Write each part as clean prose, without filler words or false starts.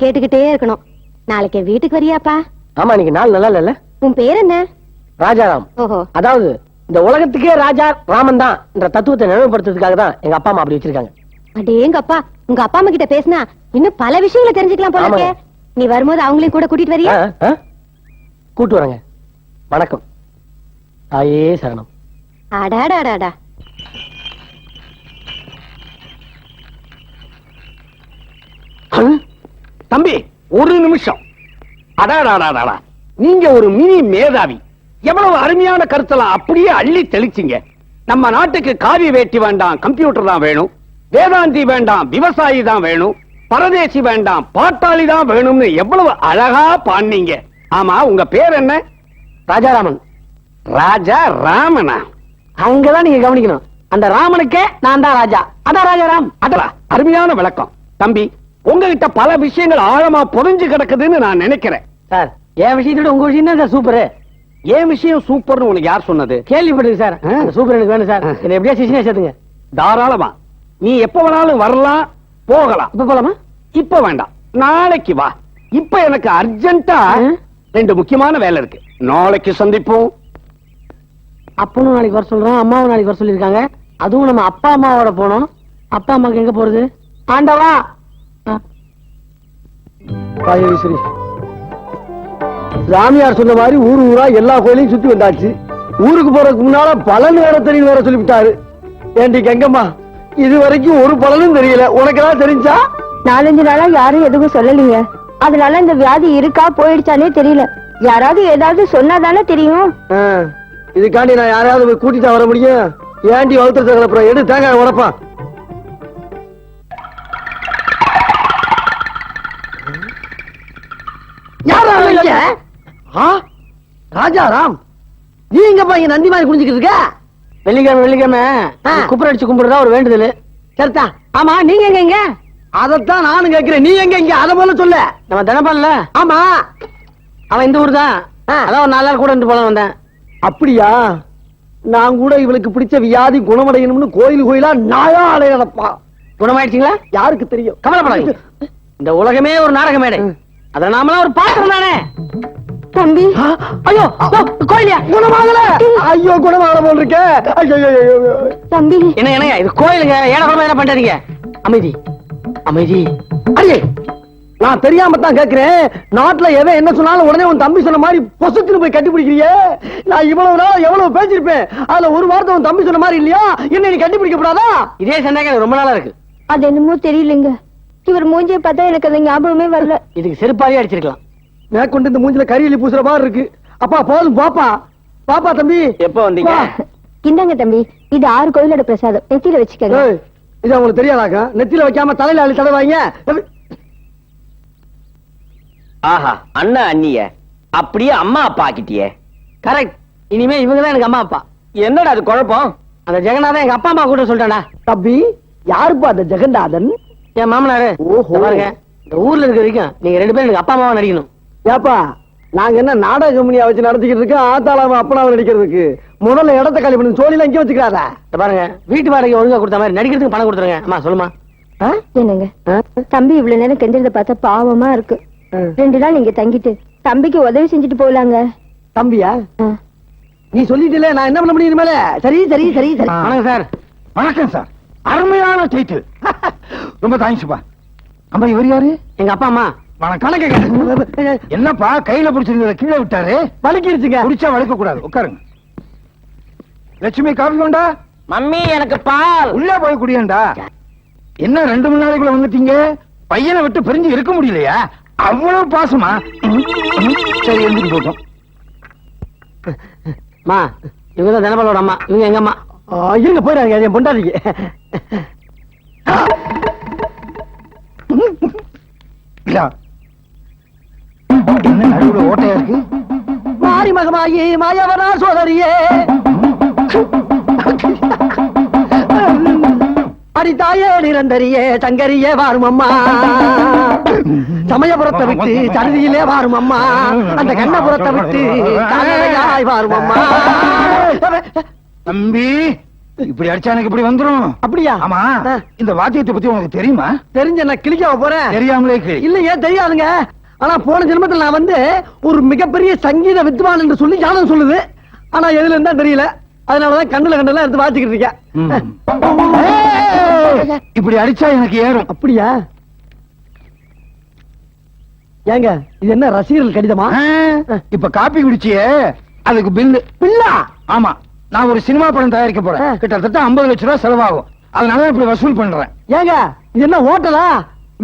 கேட்டுக்கிட்டே இருக்கணும். நாளைக்கு வீட்டுக்கு வரியாப்பா? ஆமா, இன்னைக்கு நாள் நல்லா இல்ல. உன் பேர் என்ன? ராஜாராம். ஓஹோ. அதாவது இந்த உலகத்துக்கே ராஜா ராமன் தான் என்ற தத்துவத்தை நினைவுபடுத்துறதுக்காக தான் எங்க அப்பா அம்மா அப்படி வச்சிருக்காங்க. அடேங்க அப்பா, உங்க அப்பா அம்மா கிட்ட பேசினா இன்னும் பல விஷயங்களை தெரிஞ்சுக்கலாம் போல இருக்கே. நீ வரும்போது அவங்களையும் கூட கூட்டிட்டு வரியா? கூட்டு வரங்க. வணக்கம். தாயே சரணம். அடாடாடாடா. தம்பி, ஒரு நிமிஷம். அடாடாடாடா, நீங்க ஒரு மினி மேதாவி. எவ்வளவு அருமையான கருத்தெல்லாம் அப்படியே அள்ளி தெளிச்சிங்க. நம்ம நாட்டுக்கு காவி வேட்டி வேண்டாம், கம்ப்யூட்டர் தான் வேணும். வேதாந்தி வேண்டாம், விவசாயி தான் வேணும். பரதேசி வேண்டாம், பாட்டாளி தான் வேணும்னு எவ்வளவு அழகா பாடுனீங்க. ஆமா, உங்க பேர் என்ன? ராஜாராமன். ராஜா ராமனா? அங்கதான் நீங்க கவனிக்கணும். அந்த ராமனுக்கே நான் தான் ராஜா. அதான் ராஜாராம். அதா அருமையான விளக்கம். தம்பி, உங்ககிட்ட பல விஷயங்கள் ஆழமா புரிஞ்சு கிடக்குதுன்னு நான் நினைக்கிறேன். சார், என் விஷயத்தோட உங்க விஷயம் தான் சார் சூப்பரு. ஏன் விஷயம் சூப்பர்னு உனக்கு யார் சொன்னது? கேள்விப்பட்டிருக்கு சார். அந்த சூப்பர் எனக்கு வேணும் சார். என்ன எப்படியா சிஷியா சேர்த்துங்க. தாராளமா. நீ எப்ப வேணாலும் வரலாம், போகலாம். இப்ப போலாமா? இப்ப வேண்டாம், நாளைக்கு வா. இப்ப எனக்கு அர்ஜென்ட்டா 2 முக்கியமான வேலை இருக்கு. நாளைக்கு சந்திப்போம். அப்பனும் நாளைக்கு வர சொல்றோம், அம்மாவும் நாளைக்கு வர சொல்லிருக்காங்க. அதுவும் நம்ம அப்பா அம்மாவோட போனோம். அப்பா அம்மாக்கு எங்க போறது? ஆண்டவா. சரி, சாமியார் சொன்ன மாதிரி ஊரு ஊரா எல்லா கோயிலையும் சுத்தி வந்தாச்சு. ஊருக்கு போறதுக்கு முன்னால பலன் வேற தெரியும் வேற சொல்லிவிட்டாரு. ஏண்டி கங்கம்மா, இது வரைக்கும் ஒரு பலனும் தெரியல. உனக்கு ஏதாவது தெரிஞ்சா? 4-5 நாளா யாரும் எதுவும் சொல்லலீங்க. அதனால இந்த வியாதி இருக்கா போயிடுச்சானே தெரியல. யாராவது ஏதாவது சொன்னாதானே தெரியும். இதுக்காண்டி நான் யாராவது போய் கூட்டிட்டு வர முடியும்? ஏண்டி வகுத்த கிளப்புற? எடு தேங்காய் உடப்பா. ராஜாராம், நீ எங்கப்பா இங்க நந்தி மாதிரி குடிஞ்சுக்கிட்டு இருக்க? வெள்ளிக்கிழமை குப்புற அடிச்சு கும்பிடுறதா ஒரு வேண்டுதல். சரிதா. ஆமா, நீங்க எங்க இங்க? அதத்தான் நானும் கேட்கிறேன். நீ எங்க இங்க? அத போல சொல்ல. நம்ம தினப்பான்ல. ஆமா, அவன் இந்த ஊர் தான். அதான் ஒரு 4 நாள் கூட இருந்து போல வந்தேன். அப்படியா? நான் கூட இவளுக்கு பிடிச்ச வியாதி குணமடையணும்னு கோயிலா நாயா அலையடப்பா. குணமாயிடுச்சுங்களா? யாருக்கு தெரியும்? கவலைப்படாதீங்க. இந்த உலகமே ஒரு நாடக மேடை. அத நாமலாம் ஒரு பாத்திரம் தானே. தம்பி, ஐயோ கோயிலியா? குணமாகல. ஐயோ, குணமாகல போல் இருக்க. ஐயோ தம்பி. என்ன இது கோயிலுங்க? ஏழை என்ன பண்றீங்க? அமைதி அமைதி. அடியே, நான் தெரியாம தான் கேட்கிறேன். நாட்டுல எவன் என்ன சொன்னாலும் உடனே உன் தம்பி சொன்ன மாதிரி பொசுத்துன்னு போய் கட்டி பிடிக்கிறியே. நான் இவ்வளவு நாள் எவ்வளவு பேசிருப்பேன். அதுல ஒரு வார்த்தை உன் தம்பி சொன்ன மாதிரி இல்லையா? என்ன நீ கட்டி பிடிக்க கூடாதா? இதே சந்தேகம் ரொம்ப நாளா இருக்கு. அது என்னமோ தெரியலங்க. இவர் மூஞ்சியை பார்த்தா எனக்கு அது ஞாபகமே வரல. இதுக்கு செருப்பாவே அடிச்சிருக்கலாம். மேற்கொண்டு இந்த மூஞ்சில கரியலி பூசுற மாதிரி இருக்கு. அப்பா போதும், பாப்பா பாப்பா. தம்பி, எப்ப வந்தீங்க? இந்தாங்க தம்பி, இது 6 கோயிலோட பிரசாதம். நெத்தியில வச்சுக்கங்க. இது உங்களுக்கு தெரியாதாக்கா? நெத்தியில வைக்காம தலையில அள்ளி தடவாங்க. ஆஹா, அண்ணா அண்ணிய அப்படியே அம்மா அப்பா ஆக்கிட்டியே. கரெக்ட். இனிமே இவங்கதான் எனக்கு அம்மா அப்பா. என்னடா அது குழப்பம்? அந்த ஜெகநாதன் எங்க அப்பா அம்மா கூட சொல்லிட்டானா? தம்பி, யாருப்பா அந்த ஜெகநாதன்? என் மாமனாரு. ஓஹோ. பாருங்க, இந்த ஊர்ல இருக்க வரைக்கும் நீங்க 2 பேரும் எனக்கு அப்பா அம்மாவா நடிக்கணும். ஏப்பா, நாங்க என்ன நாடக கம்பெனியா வச்சு நடத்திக்கிட்டு இருக்கோம்? ஆத்தாளாம அப்பனாவை நடிக்கிறதுக்கு முதல்ல இடத்த காலி பண்ணி சோழில இங்கே வச்சுக்கிறாத. பாருங்க, வீட்டு வாடகை ஒழுங்கா கொடுத்த மாதிரி நடிக்கிறதுக்கு பணம் கொடுத்துருங்க. அம்மா சொல்லுமா. என்னங்க, தம்பி இவ்வளவு நேரம் கெஞ்சறத பார்த்தா பாவமா இருக்கு. 2 நாள் நீங்க தங்கிட்டு தம்பிக்கு உதவி செஞ்சுட்டு போலாங்க. தம்பியா? நீ சொல்லிட்டே, நான் என்ன பண்ண முடியும் இனிமேல? சரி சரி சரி சரி. வணக்கம் சார். வணக்கம் சார். அருமையான டைட்டில். ரொம்ப தேங்க்ஸ்ப்பா. அம்மா, இவர் யாரு? எங்க அப்பா அம்மா. வணக்கம். என்னப்பா கையில பிடிச்சிருந்தத கீழே விட்டாரு? வலிக்கிருச்சுங்க. குடிச்சா வலிக்க கூடாது. உட்காருங்க. லட்சுமி, காபி கொண்டா. மம்மி, எனக்கு பால். உள்ளே போய் குடியேண்டா. என்ன 2-3 நாளைக்குள்ள வந்துட்டீங்க? பையனை விட்டு பிரிஞ்சு இருக்க முடியலையா? அவ்வளவு பாசமா? சரி, எழுந்துட்டு போட்டோம். மா, இவங்கதான் தினபாலோட அம்மா. இவங்க எங்க அம்மா. இருங்க, போயிடாங்க. என் பொண்டாட்டிக்கு என்ன நடுவுல ஓட்டையா இருக்கு? மாரி மகமாயி மாயவரா சோதரியே, அடித்தாயே நிரந்தரியே சங்கரியே வாரும் அம்மா. சமயபுரத்தை விட்டு சருதியிலே வாரும் அம்மா. அந்த கண்ணபுரத்தை விட்டு காலையாய் வாரும் அம்மா. தம்பி, இப்படி அடிச்சா எனக்கு இப்படி வந்துரும். அப்படியா? ஆமா. ஆ. இந்த வாத்தியத்தை பத்தி உனக்கு தெரியுமா? தெரிஞ்ச நான் கிளிக்காவ போறேன். தெரியாமலே கிளி. இல்லையே தெரியாதுங்க. ஆனா போன ஜென்மத்தில் நான் வந்து ஒரு மிகப்பெரிய சங்கீத வித்வான் என்று சொல்லி ஜாதகம் சொல்லுது. ஆனா எதுல இருந்தா தெரியல. அதனாலதான் கண்ணுல கண்டெல்லாம் எடுத்து வாசிக்கிட்டு இருக்கேன். ஏய், இப்படி அடிச்சா எனக்கு ஏறும். அப்படியா? ஏங்க இது என்ன ரசிகர்கள் கடிதமா? இப்ப காப்பி குடிச்சியே அதுக்கு பில்லு. பில்லா? ஆமா, நான் ஒரு சினிமா படம் தயாரிக்க போறேன். கிட்டத்தட்ட 50 லட்சம் ரூபாய் செலவாகும். அதனால இப்படி வசூல் பண்றேன். ஏங்க இது என்ன ஹோட்டலா?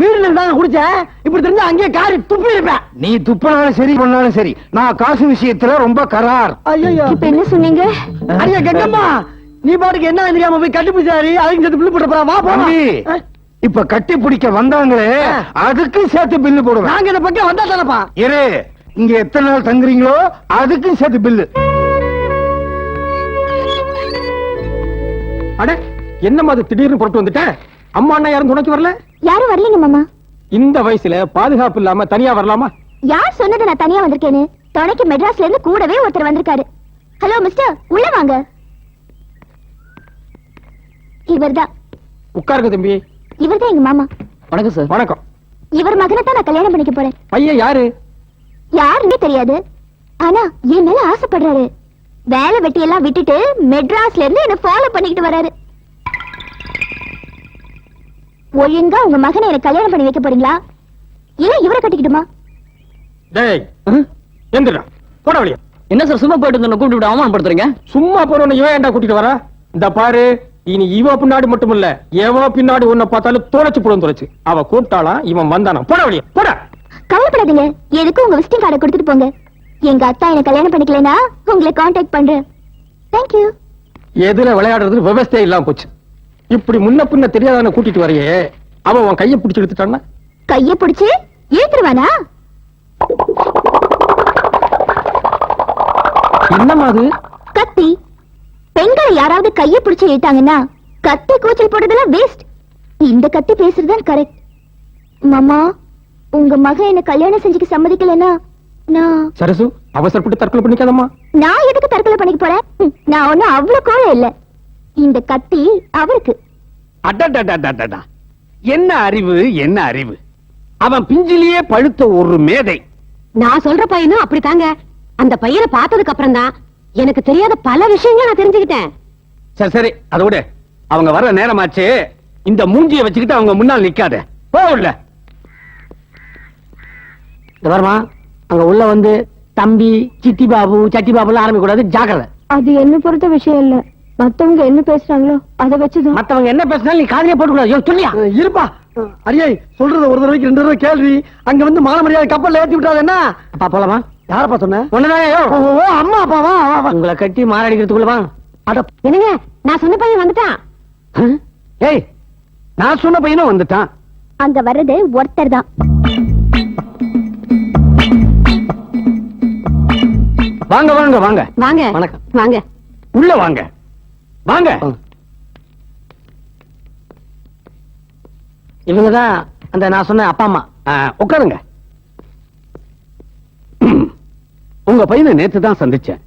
வீடுல இருந்தாங்க குடிச்சேன். இப்படி தெரிஞ்சா அங்கேயே காரி துப்பி இருப்பேன். நீ துப்பினாலும் சரி பண்ணாலும் சரி, நான் காசு விஷயத்துல ரொம்ப கரார். ஐயோ, இப்ப என்ன சொன்னீங்க? அடியா கெட்டம்மா, நீ பாட்டுக்கு என்ன தெரியாம போய் கட்டிப்பிடிச்சாரி அதுக்கு சேர்த்து பில்லு போட்டு போறா. வா தம்பி, போறா. இப்ப கட்டி பிடிக்க வந்தாங்களே அதுக்கும் சேர்த்து பில்லு போடுவேன். நாங்க இந்த பக்கம் வந்தா தானப்பா. இரு, இங்க எத்தனை நாள் தங்குறீங்களோ அதுக்கும் சேர்த்து பில்லு. அட என்னம்மா அது திடீர்னு புறப்பட்டு வந்துட்டேன்? அம்மா அண்ணா யாரும் துணைக்கு வரல? யாரும் வரலீங்க மாமா. இந்த வயசுல பாதுகாப்பு இல்லாம தனியா வரலாமா? யார் சொன்னது நான் தனியா வந்திருக்கேன்னு? துணைக்கு மெட்ராஸ்ல இருந்து கூடவே ஒருத்தர் வந்திருக்காரு. ஹலோ மிஸ்டர், உள்ள வாங்க. இவர்தான். உட்காருங்க தம்பி. இவர்தான் எங்க மாமா. வணக்கம் சார். வணக்கம். இவர் மகனை தான் நான் கல்யாணம் பண்ணிக்க போறேன். பையன் யாரு? யாருன்னே தெரியாது. ஆனா என் மேல ஆசைப்படுறாரு. வேலை வெட்டி எல்லாம் விட்டுட்டு மெட்ராஸ்ல இருந்து என்ன ஃபாலோ பண்ணிக்கிட்டு வராரு. ஒழுங்கா உங்க மகனை எனக்கு கல்யாணம் பண்ணி வைக்க போறீங்களா இல்ல இவரை கட்டிக்கிட்டுமா? டேய் எந்திரா, போட வழியா. என்ன சார் சும்மா போயிட்டு இருந்த கூப்பிட்டு விட அவமானப்படுத்துறீங்க? சும்மா போறவன இவன் ஏன்டா கூட்டிட்டு வரா? இந்த பாரு, இனி இவ பின்னாடி மட்டும் இல்ல, எவ பின்னாடி உன்னை பார்த்தாலும் தொலைச்சு போடும் தொலைச்சு. அவ கூப்பிட்டாலாம், இவன் வந்தானா. போட வழியா, போட. கவலைப்படாதீங்க, எதுக்கும் உங்க விசிட்டிங் கார்டை கொடுத்துட்டு போங்க. எங்க அத்தா என்ன கல்யாணம் பண்ணிக்கலனா உங்களை கான்டாக்ட் பண்றேன். தேங்க்யூ. எதுல விளையாடுறது விவசாயம் இல்லாம போச்சு. இப்படி முன்ன பின்ன தெரியாதவன கூட்டிட்டு வரையே, அவன் உன் கையை பிடிச்சு எடுத்துட்டான்னா? கைய பிடிச்சு இழுத்துருவானா? என்னமா அது? கத்தி. பெண்களை யாராவது கைய பிடிச்சு இழுத்தாங்கன்னா கத்தி கூச்சல் போடுறதெல்லாம் வேஸ்ட். இந்த கத்தி பேசுறதுதான் கரெக்ட். மாமா, உங்க மகன் என்ன கல்யாணம் செஞ்சுக்க சம்மதிக்கலனா நான் சரசு, அவசரப்பட்டு தற்கொலை பண்ணிக்காதம்மா. நான் எதுக்கு தற்கொலை பண்ணிக்க போறேன்? நான் ஒண்ணு அவ்வளவு கோழ இல்ல. இந்த கத்தி அவருக்கு. அடடடடடடா, என்ன அறிவு, என்ன அறிவு! அவன் பிஞ்சிலேயே பழுத்த ஒரு மேதை. நான் சொல்ற பையனும் அப்படித்தாங்க. அந்த பையனை பார்த்ததுக்கு அப்புறம் தான் எனக்கு தெரியாத பல விஷயங்களை நான் தெரிஞ்சுக்கிட்டேன். சரி சரி, அதோட அவங்க வர நேரமாச்சு. இந்த மூஞ்சியை வச்சுக்கிட்டு அவங்க முன்னால் நிக்காத. போகல. இந்த வருமா அங்க உள்ள வந்து தம்பி, சிட்டி பாபு, சட்டி பாபு எல்லாம் ஆரம்பிக்க கூடாது. ஜாக்கிரதை. அது என்ன பொறுத்த விஷயம் இல்ல. மத்தவங்க என்ன பேசுறாங்களோ அதை வச்சுதான். மத்தவங்க என்ன பேசினாலும் நீ காதலியே போட்டு கூடாது. சொல்லியா? இருப்பா. அரியை சொல்றத ஒரு தடவைக்கு 2 தடவை கேள்வி. அங்க வந்து மான மரியாதை கப்பல்ல ஏத்தி விட்டாது என்ன? அப்பா போலாமா? யாரப்பா சொன்ன? ஒண்ணுதான். ஓ, அம்மா அப்பாவா? உங்களை கட்டி மாரடிக்கிறதுக்குள்ள வா. அட என்னங்க, நான் சொன்ன பையன் வந்துட்டான். ஏய், நான் சொன்ன பையனும் வந்துட்டான். அங்க வர்றது ஒருத்தர் தான். வாங்க வாங்க வாங்க. வாங்க. வணக்கம். வாங்க. உள்ள வாங்க வாங்க. இவங்கதான் அந்த நான் சொன்ன அப்பா அம்மா. உட்காருங்க. உங்க பையனை நேத்து தான் சந்திச்சேன்.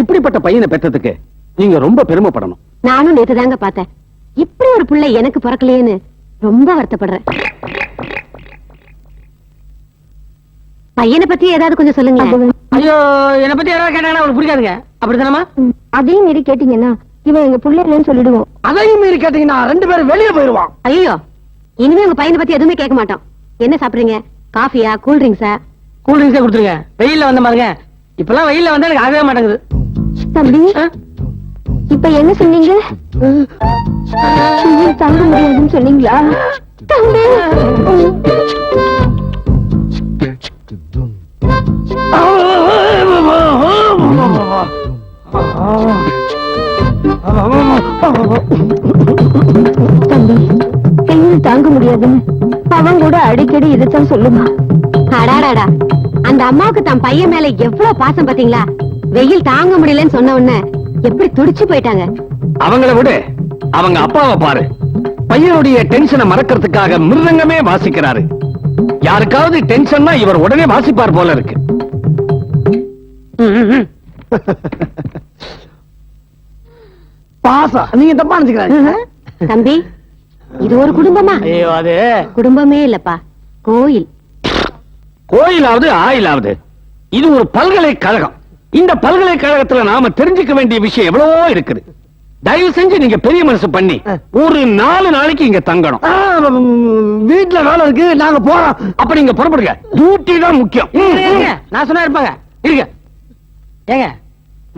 இப்படிப்பட்ட பையனை பெற்றதுக்கு நீங்க ரொம்ப பெருமைப்படணும். நானும் நேத்து தாங்க பார்த்தேன். இப்படி ஒரு பிள்ளை எனக்கு பிறக்கலையேன்னு ரொம்ப வருத்தப்படுறேன். பையனை பத்தி ஏதாவது கொஞ்சம் சொல்லுங்க. ஐயோ, என்னை பத்தி யாராவது கேட்டாங்கன்னா அவனுக்கு பிடிக்காதுங்க. அப்படித்தானமா? அதையும் மீறி கேட்டீங்கன்னா இவன் எங்க புள்ள இல்லைன்னு சொல்லிடுவோம். அதையும் மீறி கேட்டீங்கன்னா 2 பேரும் வெளியே போயிருவான். ஐயோ, இனிமே உங்க பையனை பத்தி எதுவுமே கேட்க மாட்டோம். என்ன சாப்பிடுறீங்க? காஃபியா, கூல் ட்ரிங்க்ஸா? கூல் ட்ரிங்க்ஸே கொடுத்துருங்க. வெயில்ல வந்த மாதிரிங்க. இப்பெல்லாம் வெயில்ல வந்தா எனக்கு ஆகவே மாட்டேங்குது. தம்பி, இப்ப என்ன சொன்னீங்க? சும்மா தாங்க முடியாதுன்னு சொன்னீங்களா? தம்பி, தம்பி, வெயில் தாங்க முடியாதுன்னு அவன் கூட அடிக்கடி இதுதான் சொல்லுமா. அடாடாடா, அந்த அம்மாவுக்கு தன் பையன் மேல எவ்வளவு பாசம் பாத்தீங்களா? வெயில் தாங்க முடியலன்னு சொன்ன உடனே எப்படி துடிச்சு போயிட்டாங்க. அவங்கள விட அவங்க அப்பாவை பாரு. பையனுடைய டென்ஷனை மறக்கிறதுக்காக மிருதங்கமே வாசிக்கிறாரு. யாருக்காவது டென்ஷன்னா இவர் உடனே வாசிப்பார் போல இருக்கு. பாசம் நீங்க தப்பா நினைச்சுக்கிறாங்க. தம்பி இது ஒரு குடும்பமா? ஐயோ அது குடும்பமே இல்லப்பா, கோயில். கோயிலாவது ஆயிலாவது இது ஒரு பல்கலைக்கழகம். இந்த பல்கலைக்கழகத்துல நாம தெரிஞ்சுக்க வேண்டிய விஷயம் எவ்வளவோ இருக்குது. தயவு செஞ்சு நீங்க பெரிய மனசு பண்ணி ஒரு 4 நாளைக்கு இங்க தங்கணும். வீட்டுல வேலை இருக்கு, நாங்க போறோம். அப்ப நீங்க புறப்படுங்க, டியூட்டி தான் முக்கியம். ஏங்க, நான் சொன்னா இருப்பாங்க இருங்க. ஏங்க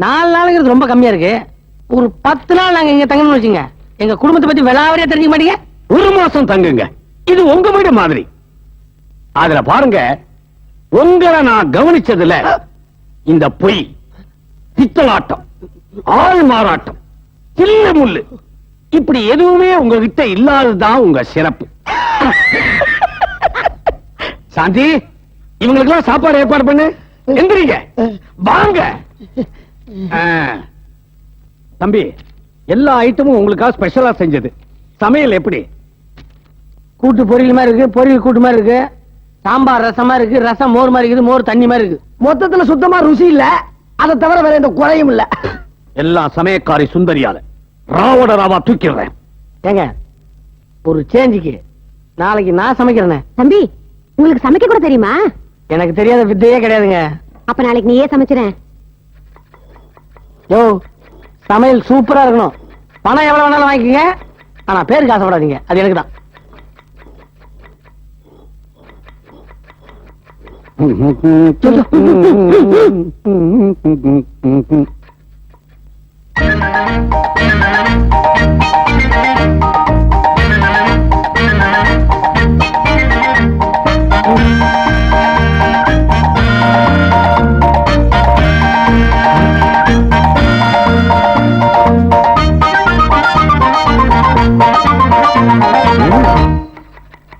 4 நாளுங்கிறது ரொம்ப கம்மியா இருக்கு. ஒரு 10 நாள் நாங்க இங்க தங்கணும்னு வச்சுங்க, எங்க குடும்பத்தை பத்தி விளாவரியா தெரிஞ்சுக்க மாட்டீங்க. 1 மாசம் தங்குங்க, இது உங்க வீடு மாதிரி. அதுல பாருங்க, உங்களை நான் கவனிச்சதுல இந்த பொய், பித்தலாட்டம், ஆள் மாறாட்டம், சில்ல முள்ளு இப்படி எதுவுமே உங்ககிட்ட இல்லாததுதான் உங்க சிறப்பு. சாந்தி, இவங்களுக்கெல்லாம் சாப்பாடு ஏற்பாடு பண்ணு. எந்திரிங்க, வாங்க. தம்பி, எல்லா ஐட்டமும் உங்களுக்காக ஸ்பெஷலா செஞ்சது. சமையல் எப்படி? கூட்டு பொரியல் மாதிரி இருக்கு, பொரியல் கூட்டு மாதிரி இருக்கு, சாம்பார் ரசமா இருக்கு, ரசம் மோர் மாதிரி இருக்குது, மோர் தண்ணி மாதிரி இருக்கு. மொத்தத்துல சுத்தமா ருசி இல்ல, அதை தவிர வேற எந்த குறையும் இல்ல. எல்லாம் சமயக்காரி சுந்தரியால ராவோட ராவா தூக்கிடுறேன். ஏங்க ஒரு சேஞ்சுக்கு நாளைக்கு நான் சமைக்கிறேனே. தம்பி உங்களுக்கு சமைக்க கூட தெரியுமா? எனக்கு தெரியாத வித்தையே கிடையாதுங்க. அப்ப நாளைக்கு நீயே சமைச்சிரேன். யோ, சமையல் சூப்பரா இருக்கணும். பணம் எவ்வளவு வேணாலும் வாங்கிக்கங்க, ஆனா பேருக்கு ஆசைப்படாதீங்க, அது எனக்கு தான்.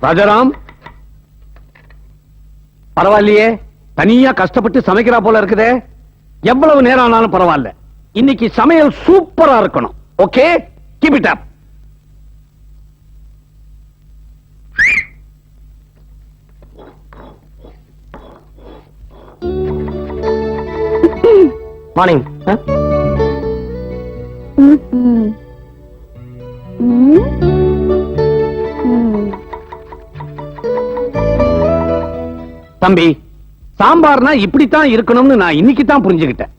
ராஜாராம், பரவாயில்லையே, தனியா கஷ்டப்பட்டு சமைக்கிறா போல இருக்குதே. எவ்வளவு நேரம் ஆனாலும் பரவாயில்ல, இன்னைக்கு சமையல் சூப்பரா இருக்கணும். Okay, keep it up. Morning. தம்பி, சாம்பார்னா இப்படித்தான் இருக்கணும்னு நான் இன்னைக்கு தான் புரிஞ்சுக்கிட்டேன்.